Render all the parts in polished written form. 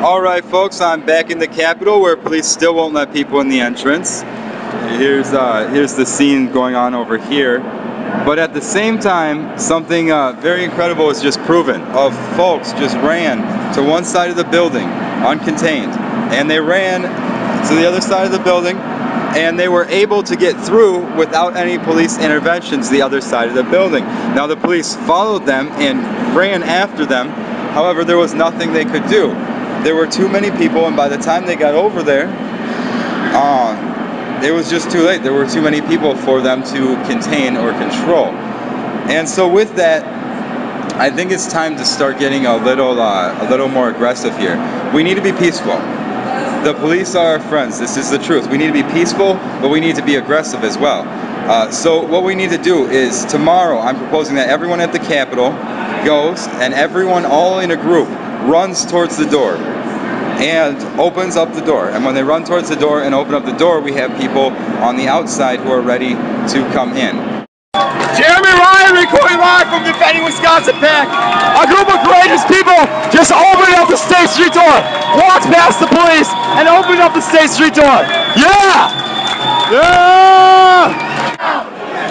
Alright folks, I'm back in the Capitol where police still won't let people in the entrance. Here's the scene going on over here. But at the same time, something very incredible was just proven. Folks just ran to one side of the building, uncontained. And they ran to the other side of the building, and they were able to get through without any police intervention to the other side of the building. Now the police followed them and ran after them. However, there was nothing they could do. There were too many people, and by the time they got over there, it was just too late. There were too many people for them to contain or control. And so with that, I think it's time to start getting a little more aggressive here. We need to be peaceful. The police are our friends. This is the truth. We need to be peaceful, but we need to be aggressive as well. So what we need to do is tomorrow, I'm proposing that everyone at the Capitol goes and everyone all in a group runs towards the door and opens up the door. And when they run towards the door and open up the door, we have people on the outside who are ready to come in. Jeremy Ryan recording live from Defending Wisconsin PAC. A group of courageous people just opened up the State Street door, walked past the police, and opened up the State Street door. Yeah! Yeah!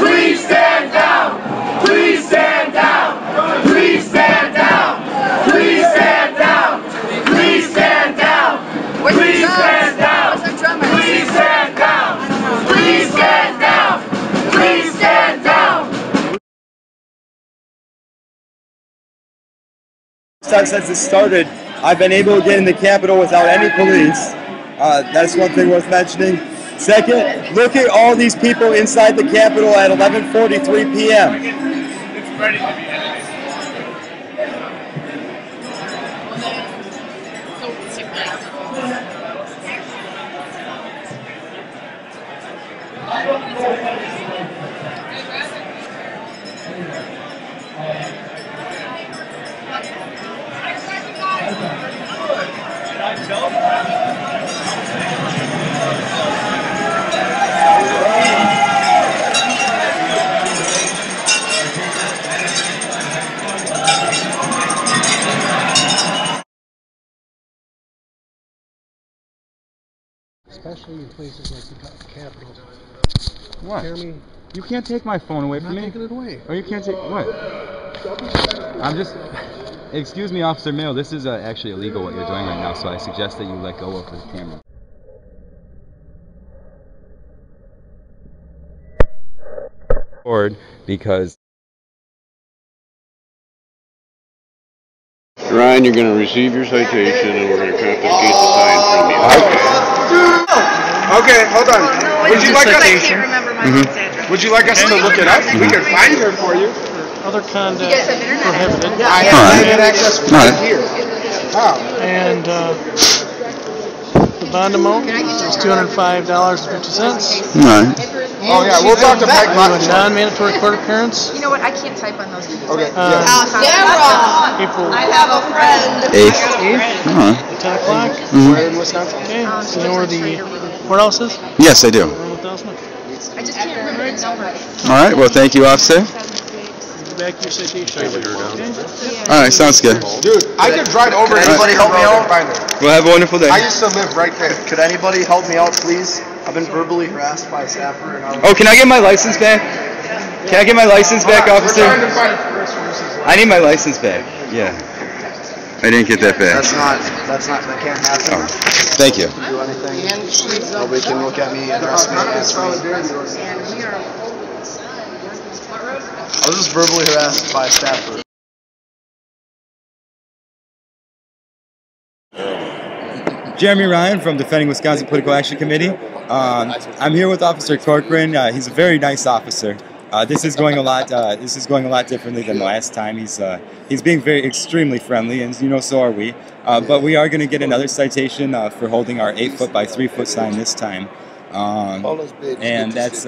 Please stand down! Please stand down! Please stand down! Please stand down! Please stand down! Please stand down! Please stand down! Please stand down! Please stand down! Since it started, I've been able to get in the Capitol without any police. That's one thing worth mentioning. Second, look at all these people inside the Capitol at 11:43 p.m. It's ready to be ended. Especially in places like the Capitol. What? Jeremy, you can't take my phone away from me. I'm not taking it away. Or you can't take what? I'm just. Excuse me, Officer Mayo. This is actually illegal what you're doing right now, so I suggest that you let go of the camera. Because. Ryan, you're going to receive your citation, and we're going to confiscate the sign from you. Okay, hold on. Would you like us? I can't remember my name's address. Would you like us to look it up? We can find her for you. Other conduct You guys have internet? prohibited. I have access right here. Wow. And the bond amount is $205.50. Oh yeah, we'll talk to Mike. We have a non-mandatory court appearance. You know what? I can't type on those. Okay. Sarah! April I have a friend. 8th at 10 o'clock. Where in Wisconsin? Okay, so you know where the courthouse is? Yes, I do. I just can't remember the number. All right. Well, thank you, officer. Back to your citation. Okay? All right. Sounds good. Dude, I could drive over. Could anybody help me out? Find her. Well, have a wonderful day. I used to live right there. Could anybody help me out, please? I've been verbally harassed by a staffer. And Oh, can I get my license back? Can I get my license back, officer? We're trying to find first versus last. I need my license back. Yeah. I didn't get that back. that can't happen. Oh, thank you. Do anything. Nobody can look at me, address me, ask me. I was just verbally harassed by a staffer. Jeremy Ryan from Defending Wisconsin Political Action Committee. I'm here with Officer Corcoran. He's a very nice officer. This is going a lot. This is going a lot differently than last time. He's being extremely friendly, and so are we. But we are going to get another citation for holding our 8-foot by 3-foot sign this time, and that's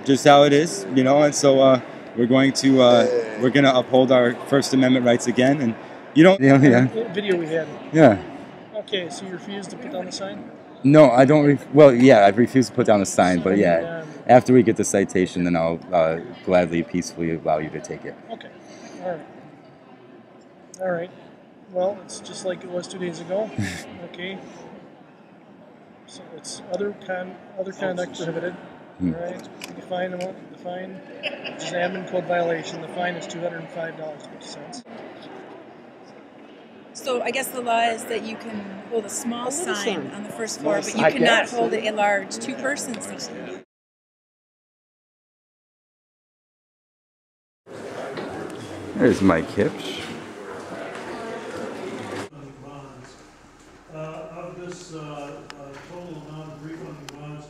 just how it is, And so we're going to uphold our First Amendment rights again, and yeah. What video we had? Yeah. Okay, so you refuse to put down the sign? No, I don't. Well, yeah, I've refused to put down the sign, but yeah, after we get the citation, then I'll gladly, peacefully allow you to take it. Okay. All right. Well, it's just like it was 2 days ago. Okay. So it's other conduct prohibited. All right. The fine, which is admin code violation. The fine is $205.50. So I guess the law is that you can hold a small sign on the first floor, but you I cannot guess. hold a large two-person sign. There's Mike Hipsch. Of this total amount of refunding bonds,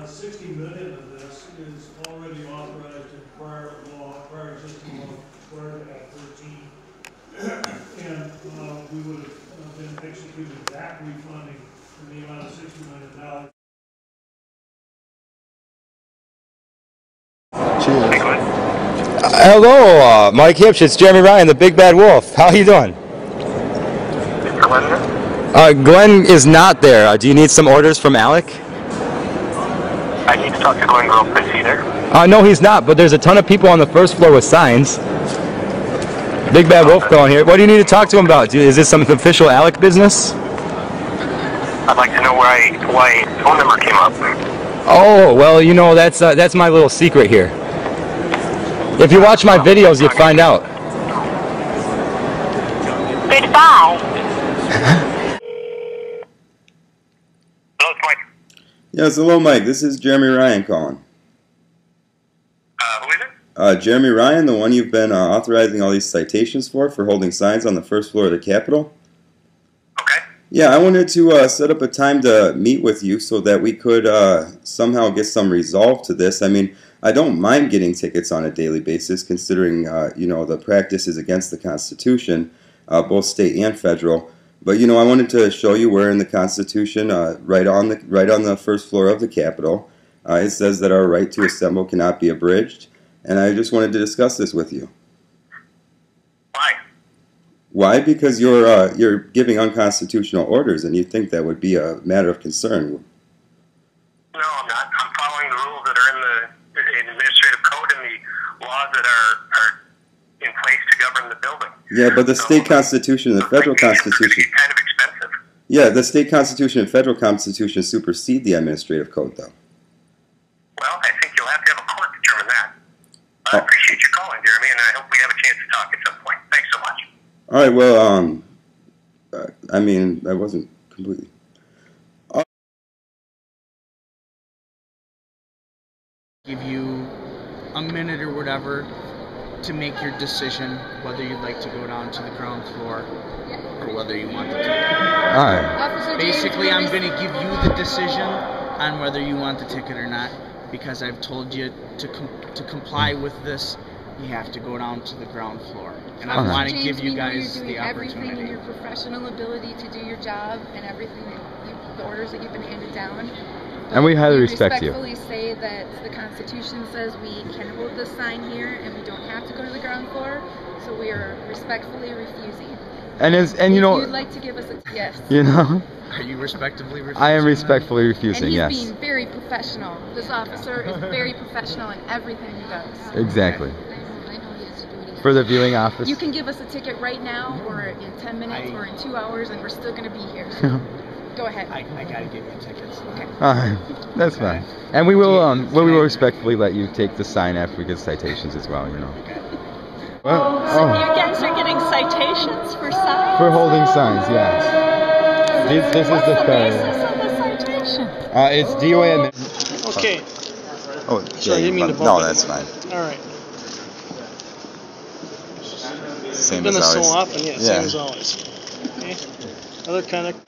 60 million of this is already authorized in prior existing law, prior to Act 13. And we would have been executing that refunding in the amount of $60 million. Hello, Mike Hipsch. It's Jeremy Ryan, the Big Bad Wolf. How are you doing? Glenn is not there. Do you need some orders from Alec? I need to talk to Glenn real quick. Is he there? No, he's not, but there's a ton of people on the first floor with signs. Big Bad Wolf calling here. What do you need to talk to him about? Is this some official Alec business? I'd like to know why phone number came up. Oh, well, you know, that's my little secret here. If you watch my videos, you'd find out. Goodbye. Hello, it's Mike. Yes, hello, Mike. This is Jeremy Ryan calling. Who is it? Jeremy Ryan, the one you've been authorizing all these citations for holding signs on the first floor of the Capitol. Okay. Yeah, I wanted to set up a time to meet with you so that we could somehow get some resolve to this. I mean, I don't mind getting tickets on a daily basis, considering you know, the practice is against the Constitution, both state and federal. But you know, I wanted to show you where in the Constitution, right on the first floor of the Capitol, it says that our right to assemble cannot be abridged, and I just wanted to discuss this with you. Why? Why? Because you're giving unconstitutional orders, and you think that would be a matter of concern. No, I'm not. I'm following the rules that are in the administrative code and the laws that are in place to govern the building. Yeah, but the state constitution and the federal constitution. Kind of expensive. Yeah, the state constitution and federal constitution supersede the administrative code, though. Well, I think you'll have to have a court determine that. I appreciate you calling, Jeremy, and I hope we have a chance to talk at some point. Thanks so much. All right. Well, I mean, I wasn't completely. Give you a minute or whatever to make your decision whether you'd like to go down to the ground floor or whether you want to take it. All right. Basically, I'm going to give you the decision on whether you want the ticket or not, because I've told you to comply with this, you have to go down to the ground floor. And I want to give you guys the opportunity. Everything in your professional ability to do your job and everything that the orders that you've been handed down. And we highly respect you. Respectfully say that the Constitution says we can hold this sign here and we don't have to go to the ground floor, so we are respectfully refusing. And you know, if you'd like to give us a yes. You know. Are you respectively refusing? I am respectfully refusing. And he's yes. being very professional. This officer is very professional in everything he does. Exactly. I know he has to do what he has For the to do. viewing office. You can give us a ticket right now, or in 10 minutes, or in 2 hours, and we're still going to be here. So go ahead. I gotta give you tickets. Okay. All right, that's fine. And we will we will respectfully let you take the sign after we get citations as well. You know. Well, So you guys are getting citations for signs? For holding signs, yes. This is the third. Basis of the citation? It's DOA. Okay. Oh, Sorry, I didn't mean to bump no, you. that's fine. All right. Same Been as this so always. often, yeah, Yeah. same as always. Okay. Other conduct.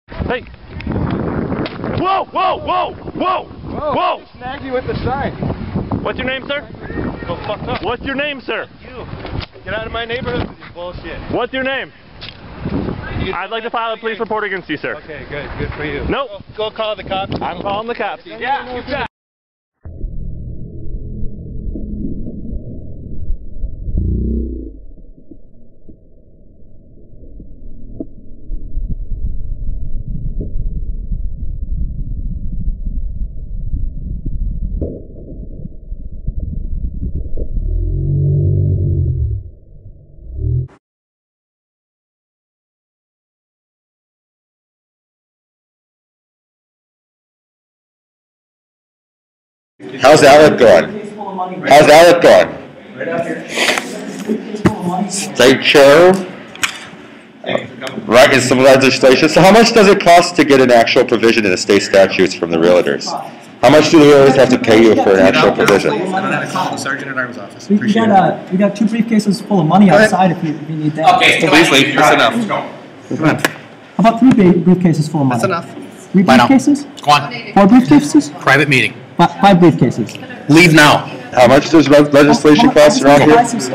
Hey! Whoa! Whoa! Whoa! Whoa! Whoa! Snag you with the sign. What's your name, sir? Go fucked up. What's your name, sir? You. Get out of my neighborhood with your bullshit. What's your name? I'd like to file a police report against you, sir. Okay, good. Good for you. Nope. Go call the cops. I'm calling the cops. Yeah, you got it. How's Alec going? How's Alec going? State chair. Right, in some legislation. So how much does it cost to get an actual provision in the state statutes from the realtors? How much do the realtors have to pay you for an actual provision? I'm going to call the Sergeant at Arms office. We got 2 briefcases full of money outside if you need that. Okay, please leave. That's enough. Come on. How about 3 briefcases full of money? That's enough. 3 briefcases? Go on. 4 briefcases? Private meeting. 5 briefcases. Leave now. How much does legislation cost around here? Excuse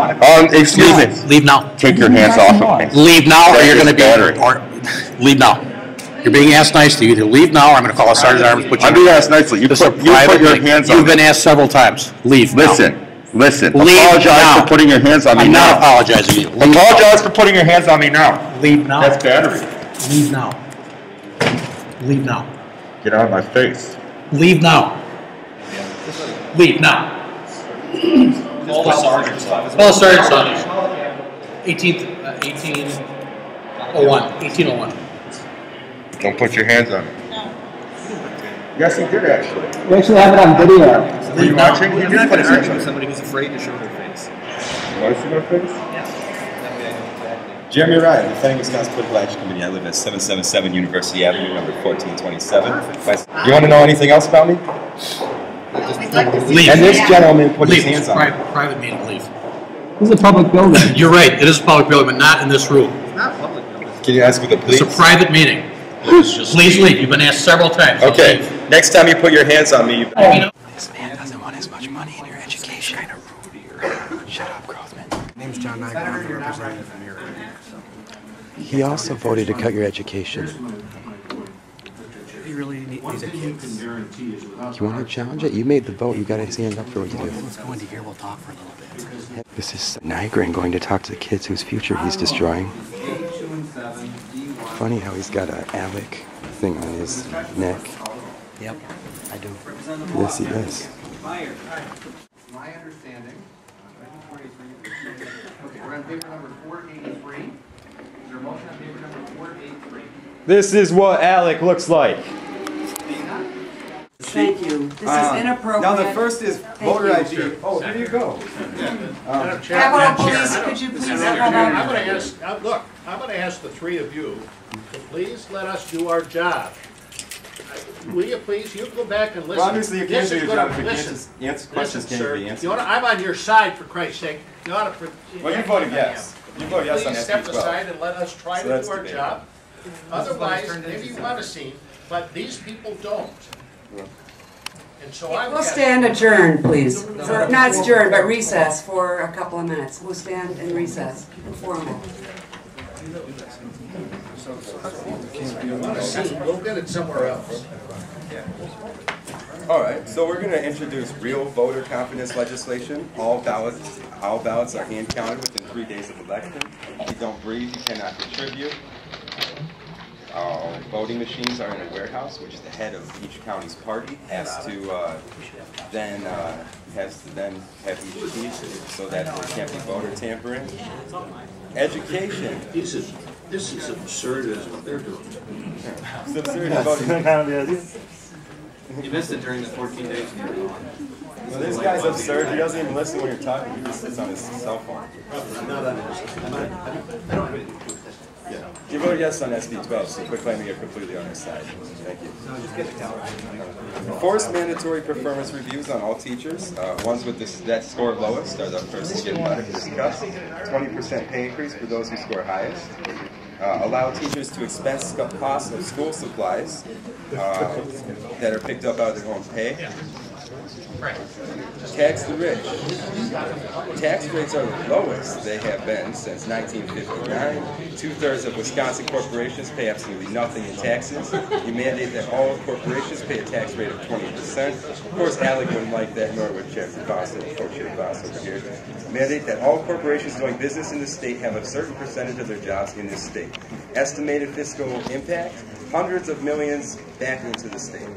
me. Leave now. Take your hands off of me. Leave now, or you're going to be. Battery. Or leave now. You're being asked nicely. Either leave now, or I'm going to call a Sergeant at Arms. I'm being asked nicely. You put your hands on me. You've been asked several times. Leave. Listen. Leave apologize now. for putting your hands on me I'm now. not apologizing to you. Apologize for putting your hands on me now. Leave now. That's battery. Leave now. Leave now. Get out of my face. Leave now. Leave now. Call the sergeant's office. Call the sergeant's office. 1801. Don't put your hands on me. Yes, he did actually. We actually have it on video. Were you watching? You're not going to argue with somebody who's afraid to show their face. Want to see my face? Yes. Jeremy Ryan, defending Wisconsin Political Action Committee. I live at 777 University Avenue, number 1427. You want to know anything else about me? Leave. And this gentleman put his hands on me. Private meeting, leave. This is a public building. You're right, it is a public building, but not in this room. It's not public building. Can you ask with the police? It's a private meeting. Please leave. You've been asked several times. Okay. Next time you put your hands on me. This man doesn't want as much money in your education. Kind of rude here. Shut up, Grothman. My name's John Nygaard. I'm the representative from here. He also voted to cut your education. He really needs a kid. You want to challenge it? You made the vote. You got to stand up for what you do. Let's go into here. We'll talk for a little bit. This is Nygren going to talk to the kids whose future he's destroying. Funny how he's got an ALEC thing on his neck. Yep, I do. Yes, he does. My understanding. Okay, we're on paper number 483. Is there a motion on paper number 483? This is what ALEC looks like. Thank you. This is inappropriate. Now the first is voter ID. Oh, here you go. Capitol Police, could you please come I'm up? going to ask, look, I'm going to ask the 3 of you to please let us do our job. Will you please, you go back and listen. Well, obviously you can't do your job if you listen. questions can't be answered. You know, I'm on your side, for Christ's sake. You ought to. Well, you voted yes. You voted yes on Please SB step 12. aside and let us try So to that's do our debatable. job. Otherwise, maybe you want a scene, but these people don't. And so I'm. We'll stand adjourned, please. Not adjourned, but recess for a couple of minutes. We'll stand in recess. Formal. We'll get it somewhere else. All right, so we're going to introduce real voter confidence legislation. All ballots are hand counted within 3 days of election. If you don't breathe, you cannot contribute. Voting machines are in a warehouse, which the head of each county's party has to then have each piece so that there can't be voter tampering. Education. This is absurd as what they're doing. It's absurd voting. You missed it during the 14 days. Well, this guy's absurd. He doesn't even listen when you're talking. He just sits on his cell phone. I'm not on this. I don't have anything to do with this. Yeah. You voted yes on SB 12, so quit claiming you're completely on his side. Thank you. Forced mandatory performance reviews on all teachers. Ones with that score lowest are the first to get discussed. 20% pay increase for those who score highest. Allow teachers to expense costs of school supplies that are picked up out of their own pay. Tax the rich. Tax rates are the lowest they have been since 1959. 2/3 of Wisconsin corporations pay absolutely nothing in taxes. You mandate that all corporations pay a tax rate of 20%. Of course, Alec wouldn't like that, nor would Chair Foss over here. Mandate that all corporations doing business in the state have a certain percentage of their jobs in this state. Estimated fiscal impact, hundreds of millions back into the state.